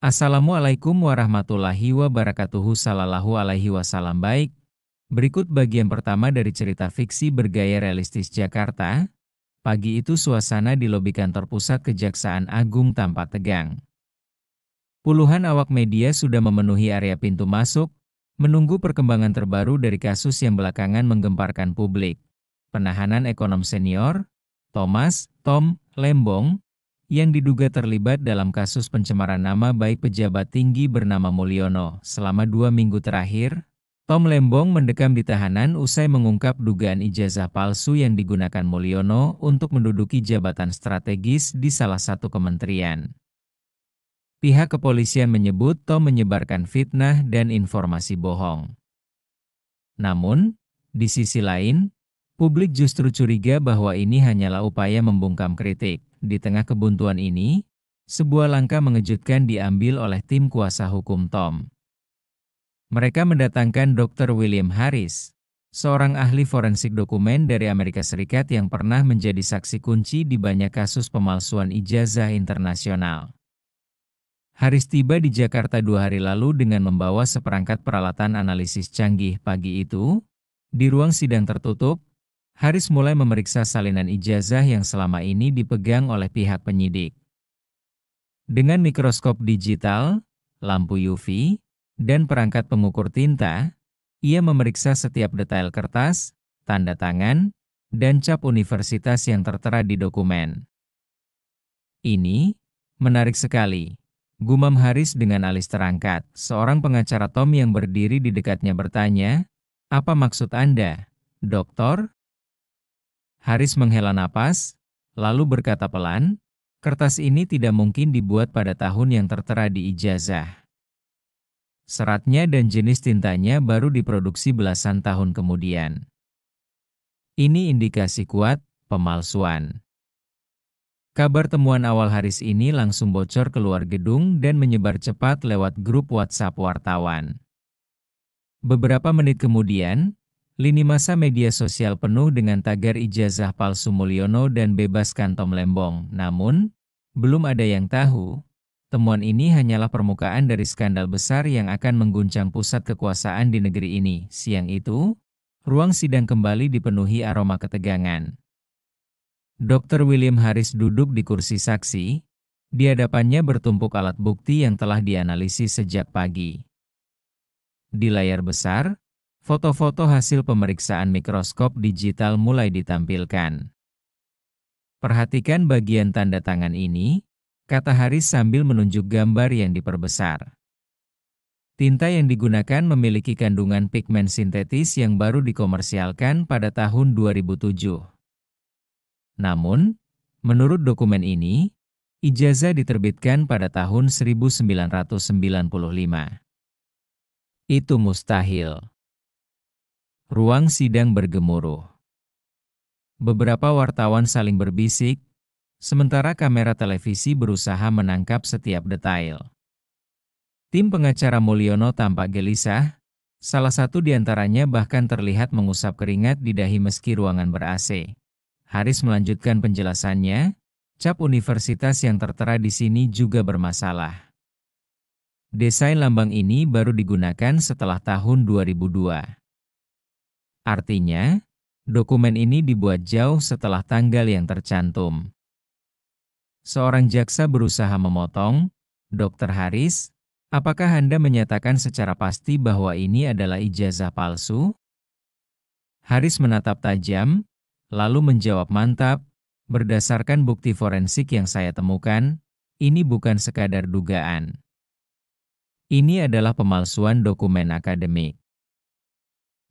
Assalamualaikum warahmatullahi wabarakatuh. Sallallahu alaihi wasallam. Baik, berikut bagian pertama dari cerita fiksi bergaya realistis Jakarta. Pagi itu suasana di lobi kantor pusat Kejaksaan Agung tampak tegang. Puluhan awak media sudah memenuhi area pintu masuk, menunggu perkembangan terbaru dari kasus yang belakangan menggemparkan publik. Penahanan ekonom senior, Tom Lembong, yang diduga terlibat dalam kasus pencemaran nama baik pejabat tinggi bernama Mulyono. Selama 2 minggu terakhir, Tom Lembong mendekam di tahanan usai mengungkap dugaan ijazah palsu yang digunakan Mulyono untuk menduduki jabatan strategis di salah satu kementerian. Pihak kepolisian menyebut Tom menyebarkan fitnah dan informasi bohong. Namun, di sisi lain, publik justru curiga bahwa ini hanyalah upaya membungkam kritik. Di tengah kebuntuan ini, sebuah langkah mengejutkan diambil oleh tim kuasa hukum Tom. Mereka mendatangkan Dr. William Harris, seorang ahli forensik dokumen dari Amerika Serikat yang pernah menjadi saksi kunci di banyak kasus pemalsuan ijazah internasional. Harris tiba di Jakarta 2 hari lalu dengan membawa seperangkat peralatan analisis canggih. Pagi itu, di ruang sidang tertutup, Harris mulai memeriksa salinan ijazah yang selama ini dipegang oleh pihak penyidik. Dengan mikroskop digital, lampu UV, dan perangkat pengukur tinta, ia memeriksa setiap detail kertas, tanda tangan, dan cap universitas yang tertera di dokumen. Ini menarik sekali, gumam Harris dengan alis terangkat. Seorang pengacara Tom yang berdiri di dekatnya bertanya, "Apa maksud Anda, Doktor?" Harris menghela napas, lalu berkata pelan, "Kertas ini tidak mungkin dibuat pada tahun yang tertera di ijazah. Seratnya dan jenis tintanya baru diproduksi belasan tahun kemudian. Ini indikasi kuat pemalsuan." Kabar temuan awal Harris ini langsung bocor keluar gedung dan menyebar cepat lewat grup WhatsApp wartawan. Beberapa menit kemudian, lini masa media sosial penuh dengan tagar ijazah palsu Mulyono dan bebaskan Tom Lembong. Namun, belum ada yang tahu, temuan ini hanyalah permukaan dari skandal besar yang akan mengguncang pusat kekuasaan di negeri ini. Siang itu, ruang sidang kembali dipenuhi aroma ketegangan. Dr. William Harris duduk di kursi saksi, di hadapannya bertumpuk alat bukti yang telah dianalisis sejak pagi. Di layar besar, foto-foto hasil pemeriksaan mikroskop digital mulai ditampilkan. "Perhatikan bagian tanda tangan ini," kata Harris sambil menunjuk gambar yang diperbesar. Tinta yang digunakan memiliki kandungan pigmen sintetis yang baru dikomersialkan pada tahun 2007. Namun, menurut dokumen ini, ijazah diterbitkan pada tahun 1995. Itu mustahil. Ruang sidang bergemuruh. Beberapa wartawan saling berbisik, sementara kamera televisi berusaha menangkap setiap detail. Tim pengacara Mulyono tampak gelisah, salah satu di antaranya bahkan terlihat mengusap keringat di dahi meski ruangan ber-AC. Harris melanjutkan penjelasannya, cap universitas yang tertera di sini juga bermasalah. Desain lambang ini baru digunakan setelah tahun 2002. Artinya, dokumen ini dibuat jauh setelah tanggal yang tercantum. Seorang jaksa berusaha memotong, "Dr. Harris, apakah Anda menyatakan secara pasti bahwa ini adalah ijazah palsu?" Harris menatap tajam, lalu menjawab mantap, "Berdasarkan bukti forensik yang saya temukan, ini bukan sekadar dugaan. Ini adalah pemalsuan dokumen akademik."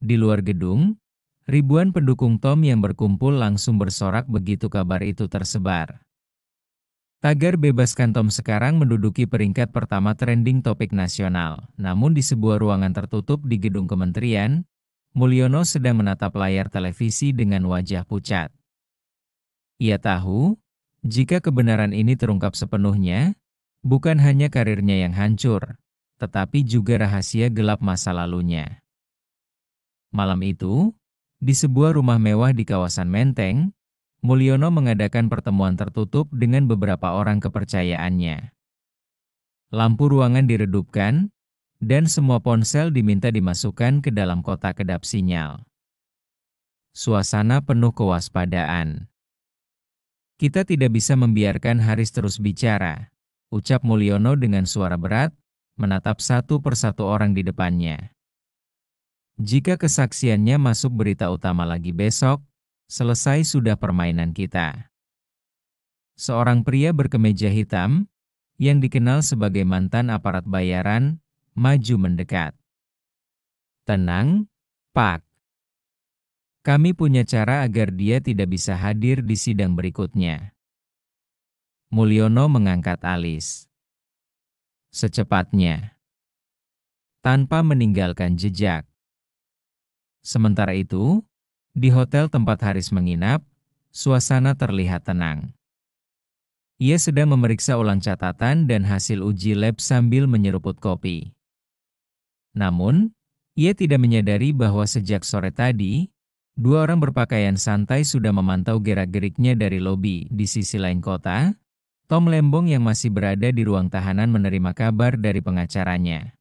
Di luar gedung, ribuan pendukung Tom yang berkumpul langsung bersorak begitu kabar itu tersebar. Tagar "Bebaskan Tom" sekarang menduduki peringkat pertama trending topik nasional. Namun di sebuah ruangan tertutup di gedung kementerian, Mulyono sedang menatap layar televisi dengan wajah pucat. Ia tahu, jika kebenaran ini terungkap sepenuhnya, bukan hanya karirnya yang hancur, tetapi juga rahasia gelap masa lalunya. Malam itu, di sebuah rumah mewah di kawasan Menteng, Mulyono mengadakan pertemuan tertutup dengan beberapa orang kepercayaannya. Lampu ruangan diredupkan, dan semua ponsel diminta dimasukkan ke dalam kotak kedap sinyal. Suasana penuh kewaspadaan. Kita tidak bisa membiarkan Haris terus bicara, ucap Mulyono dengan suara berat, menatap satu persatu orang di depannya. Jika kesaksiannya masuk berita utama lagi besok, selesai sudah permainan kita. Seorang pria berkemeja hitam, yang dikenal sebagai mantan aparat bayaran, maju mendekat. Tenang, Pak. Kami punya cara agar dia tidak bisa hadir di sidang berikutnya. Mulyono mengangkat alis. Secepatnya. Tanpa meninggalkan jejak. Sementara itu, di hotel tempat Haris menginap, suasana terlihat tenang. Ia sedang memeriksa ulang catatan dan hasil uji lab sambil menyeruput kopi. Namun, ia tidak menyadari bahwa sejak sore tadi, dua orang berpakaian santai sudah memantau gerak-geriknya dari lobi di sisi lain kota. Tom Lembong yang masih berada di ruang tahanan menerima kabar dari pengacaranya.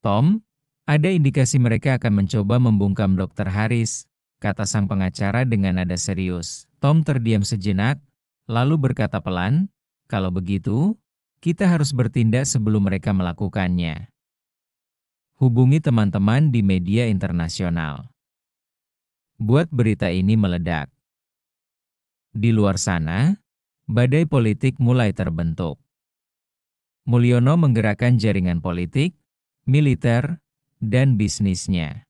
Tom, ada indikasi mereka akan mencoba membungkam Dr. Haris, kata sang pengacara dengan nada serius. Tom terdiam sejenak, lalu berkata pelan, kalau begitu, kita harus bertindak sebelum mereka melakukannya. Hubungi teman-teman di media internasional. Buat berita ini meledak. Di luar sana, badai politik mulai terbentuk. Mulyono menggerakkan jaringan politik, militer, dan bisnisnya.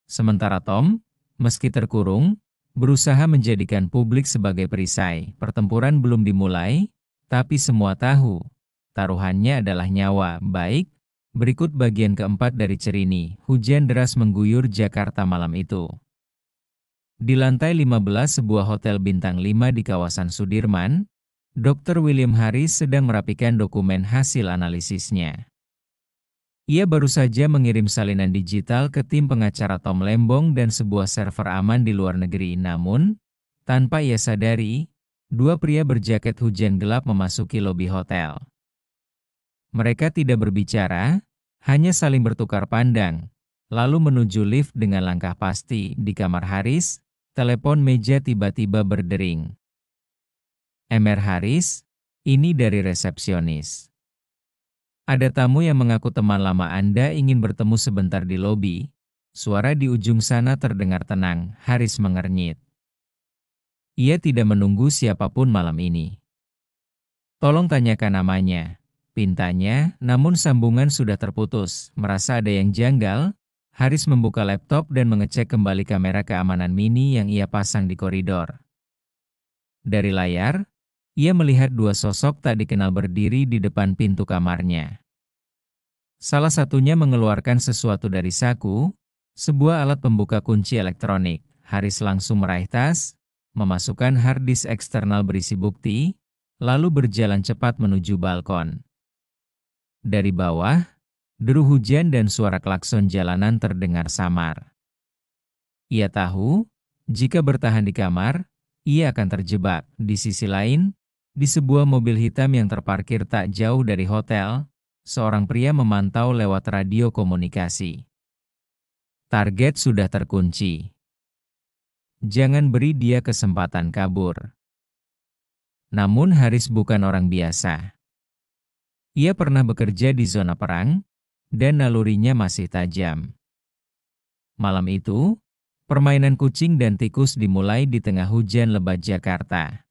Sementara Tom, meski terkurung, berusaha menjadikan publik sebagai perisai. Pertempuran belum dimulai, tapi semua tahu, taruhannya adalah nyawa. Baik, berikut bagian keempat dari Cerini. Hujan deras mengguyur Jakarta malam itu. Di lantai 15 sebuah hotel bintang 5 di kawasan Sudirman, Dr. William Haris sedang merapikan dokumen hasil analisisnya. Ia baru saja mengirim salinan digital ke tim pengacara Tom Lembong dan sebuah server aman di luar negeri. Namun, tanpa ia sadari, dua pria berjaket hujan gelap memasuki lobi hotel. Mereka tidak berbicara, hanya saling bertukar pandang, lalu menuju lift dengan langkah pasti. Di kamar Haris, telepon meja tiba-tiba berdering. Mr. Haris, ini dari resepsionis. Ada tamu yang mengaku teman lama Anda ingin bertemu sebentar di lobi. Suara di ujung sana terdengar tenang. Haris mengernyit. Ia tidak menunggu siapapun malam ini. Tolong tanyakan namanya, pintanya, namun sambungan sudah terputus. Merasa ada yang janggal, Haris membuka laptop dan mengecek kembali kamera keamanan mini yang ia pasang di koridor. Dari layar, ia melihat dua sosok tak dikenal berdiri di depan pintu kamarnya. Salah satunya mengeluarkan sesuatu dari saku, sebuah alat pembuka kunci elektronik. Haris langsung meraih tas, memasukkan hard disk eksternal berisi bukti, lalu berjalan cepat menuju balkon. Dari bawah, deru hujan dan suara klakson jalanan terdengar samar. Ia tahu, jika bertahan di kamar, ia akan terjebak. Di sisi lain, di sebuah mobil hitam yang terparkir tak jauh dari hotel, seorang pria memantau lewat radio komunikasi. Target sudah terkunci. Jangan beri dia kesempatan kabur. Namun Haris bukan orang biasa. Ia pernah bekerja di zona perang, dan nalurinya masih tajam. Malam itu, permainan kucing dan tikus dimulai di tengah hujan lebat Jakarta.